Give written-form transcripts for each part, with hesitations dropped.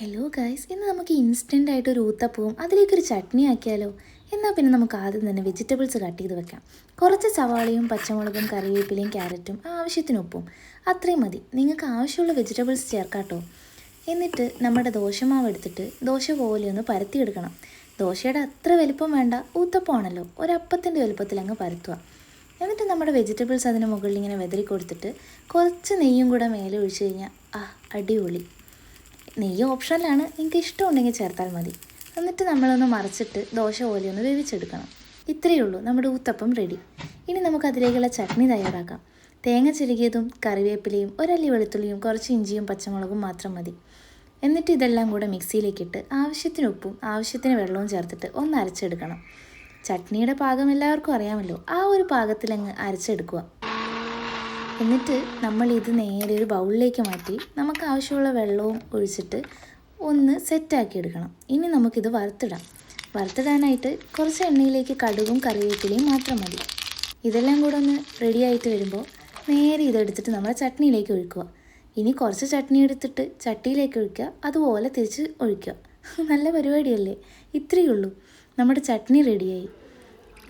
Hello guys, ഇന്ന് നമുക്ക് instant ആയിട്ട് ഒരു ഊത്തപ്പവും അതിലേക്കൊരു ചട്നി ആക്കിയാലോ? എന്നാൽ പിന്നെ നമുക്ക് ആദ്യം തന്നെ വെജിറ്റബിൾസ് കട്ട് ചെയ്ത് വെക്കാം. കുറച്ച് സവാളയും പച്ചമുളകും കറിവേപ്പിലയും ക്യാരറ്റും ആവശ്യത്തിന് ഉപ്പും അത്രയും മതി. നിങ്ങൾക്ക് ആവശ്യമുള്ള വെജിറ്റബിൾസ് ചേർക്കാട്ടോ. എന്നിട്ട് നമ്മുടെ ദോശമാവ് എടുത്തിട്ട് ദോശ പോലെ ഒന്ന് പരത്തിയെടുക്കണം. ദോശയുടെ അത്ര വലിപ്പം വേണ്ട, ഊത്തപ്പമാണല്ലോ, ഒരപ്പത്തിൻ്റെ വലുപ്പത്തിൽ അങ്ങ് പരത്തുക. എന്നിട്ട് നമ്മുടെ വെജിറ്റബിൾസ് അതിന് മുകളിൽ ഇങ്ങനെ വെതറി കൊടുത്തിട്ട് കുറച്ച് നെയ്യും കൂടെ മേലെ ഒഴിച്ച് കഴിഞ്ഞാൽ അടിപൊളി. നെയ്യ് ഓപ്ഷനിലാണ്, നിങ്ങൾക്ക് ഇഷ്ടമുണ്ടെങ്കിൽ ചേർത്താൽ മതി. എന്നിട്ട് നമ്മളൊന്ന് മറിച്ചിട്ട് ദോശ പോലെ ഒന്ന് വേവിച്ചെടുക്കണം. ഇത്രയേ ഉള്ളൂ, നമ്മുടെ ഊത്തപ്പം റെഡി. ഇനി നമുക്ക് അതിലേക്കുള്ള ചട്നി തയ്യാറാക്കാം. തേങ്ങ ചിരകിയതും കറിവേപ്പിലയും ഒരല്ലി വെളുത്തുള്ളിയും കുറച്ച് ഇഞ്ചിയും പച്ചമുളകും മാത്രം മതി. എന്നിട്ട് ഇതെല്ലാം കൂടെ മിക്സിയിലേക്കിട്ട് ആവശ്യത്തിന് ഉപ്പും ആവശ്യത്തിന് വെള്ളവും ചേർത്തിട്ട് ഒന്ന് അരച്ചെടുക്കണം. ചട്നിയുടെ പാകം എല്ലാവർക്കും അറിയാമല്ലോ, ആ ഒരു പാകത്തിലങ്ങ് അരച്ചെടുക്കുക. എന്നിട്ട് നമ്മൾ ഇത് നേരെ ഒരു ബൗളിലേക്ക് മാറ്റി നമുക്ക് ആവശ്യമുള്ള വെള്ളവും ഒഴിച്ചിട്ട് ഒന്ന് സെറ്റാക്കി എടുക്കണം. ഇനി നമുക്കിത് വറുത്തിടാനായിട്ട് കുറച്ച് എണ്ണയിലേക്ക് കടുകും കറിവേപ്പിലയും മാത്രം മതി. ഇതെല്ലാം കൂടെ ഒന്ന് റെഡിയായിട്ട് വരുമ്പോൾ നേരെ ഇതെടുത്തിട്ട് നമ്മൾ ചട്നിയിലേക്ക് ഒഴിക്കുക. ഇനി കുറച്ച് ചട്നി എടുത്തിട്ട് ചട്ടിയിലേക്ക് ഒഴിക്കുക, അതുപോലെ തിരിച്ച് ഒഴിക്കുക. നല്ല പരിപാടിയല്ലേ? ഇത്രയേ ഉള്ളൂ, നമ്മുടെ ചട്നി റെഡിയായി.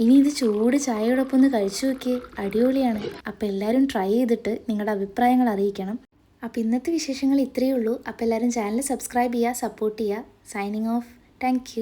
ഇനി ഇത് ചൂട് ചായയോടൊപ്പം ഒന്ന് കഴിച്ചു നോക്കിയേ, അടിപൊളിയാണ്. അപ്പോൾ എല്ലാവരും ട്രൈ ചെയ്തിട്ട് നിങ്ങളുടെ അഭിപ്രായങ്ങൾ അറിയിക്കണം. അപ്പോൾ ഇന്നത്തെ വിശേഷങ്ങൾ ഇത്രയേ ഉള്ളൂ. അപ്പോൾ എല്ലാവരും ചാനൽ സബ്സ്ക്രൈബ് ചെയ്യുക, സപ്പോർട്ട് ചെയ്യുക. Signing off. താങ്ക്